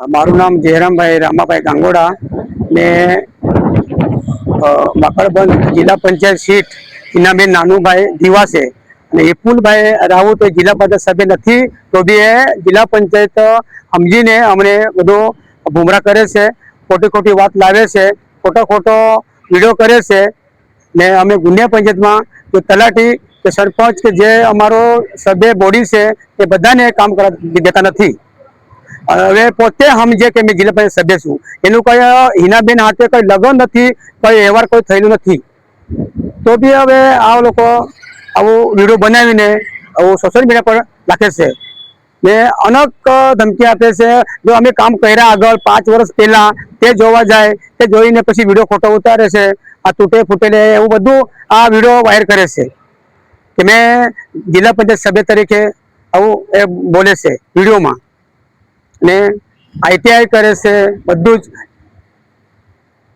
મારું નામ જયરામભાઈ રામાભાઈ ગાંગોડા ને મકરબંધ જિલ્લા પંચાયત સીટ હિનાબેન નાનુભાઈ દીવાસે અને વિપુલભાઈ રાઉત જિલ્લા પંચાયત સભ્ય નથી તો બી એ જિલ્લા પંચાયત સમજીને અમને બધો ગુમરાહ કરે છે, ખોટી ખોટી વાત લાવે છે, ખોટો વિડીયો કરે છે ને અમે ગુંડિયા પંચાયતમાં જે તલાટી કે સરપંચ કે જે અમારો સભ્ય બોડી છે એ બધાને કામ કરવા દેતા નથી। હવે પોતે સમજે કે મેં જિલ્લા પંચાયત સભ્ય છું, એનું કોઈ હિનાબેન હાથે કોઈ લગ્ન નથી, કોઈ વ્યવહાર કોઈ થયેલું નથી, તો બી હવે આ લોકો આવું વિડીયો બનાવીને આવું સોશિયલ મીડિયા પર નાખે છે ને અનેક ધમકી આપે છે। જો અમે કામ કર્યા આગળ 5 વર્ષ પહેલા તે જોવા જાય, તે જોઈને પછી વિડીયો ખોટો ઉતારે છે, આ તૂટે ફૂટેલે એવું બધું આ વિડીયો વાયર કરે છે કે મેં જિલ્લા પંચાયત સભ્ય તરીકે આવું એ બોલે છે વિડીયોમાં ને આઈટીઆઈ કરે છે બધું જ।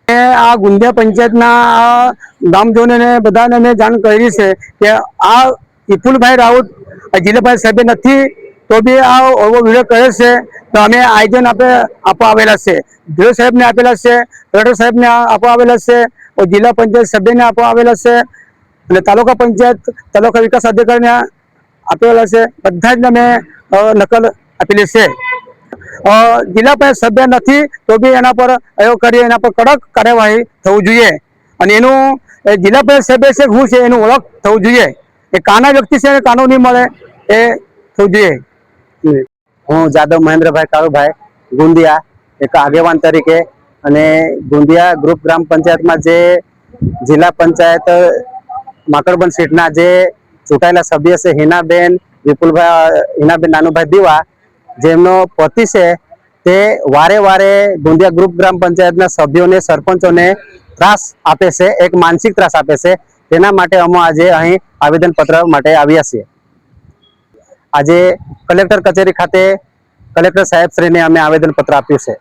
આ ગુંડિયા પંચાયતના ગામજનોને બધાને મેં જાણ કરી છે કે આ વિપુલભાઈ રાઉત જિલ્લા પંચાયત સભ્ય નથી તો બી આ વિડીયો કરે છે, તો અમે આયોજન આપવા આવેલા છે, ડીઓ સાહેબને આપેલા છે, કલેક્ટર સાહેબને આપવા આવેલા છે, જિલ્લા પંચાયત સભ્યને આપવા આવેલા છે અને તાલુકા વિકાસ અધિકારીને આપેલા છે, બધા જ અમે નકલ આપેલી છે। જિલ્લા પંચાયત સભ્ય નથી તો બી એના પર એના પર કડક કાર્યવાહી થવું જોઈએ અને એનું જિલ્લા પંચાયત સભ્ય છે હું છે એનું ઓળખ થવું જોઈએ। એ કાના વ્યક્તિ છે કાનૂની મળે એ થવું જોઈએ। હું જાદવ મહેન્દ્રભાઈ કાળુભાઈ ગુંદિયા એક આગેવાન તરીકે અને ગુંદિયા ગ્રુપ ગ્રામ પંચાયતમાં જે જિલ્લા પંચાયત માકડબંધ સીટના જે ચૂંટાયેલા સભ્ય છે હિનાબેન નાનુભાઈ દીવા, જેમનો પતિ છે તે વારે ગુંદિયા ગ્રુપ ગ્રામ પંચાયતના સભ્યોને સરપંચોને ત્રાસ આપે છે, એક માનસિક ત્રાસ આપે છે। તેના માટે અમે આજે અહીં આવેદનપત્ર માટે આવ્યા છીએ। આજે કલેક્ટર કચેરી ખાતે કલેક્ટર સાહેબ શ્રીને અમે આવેદનપત્ર આપ્યું છે।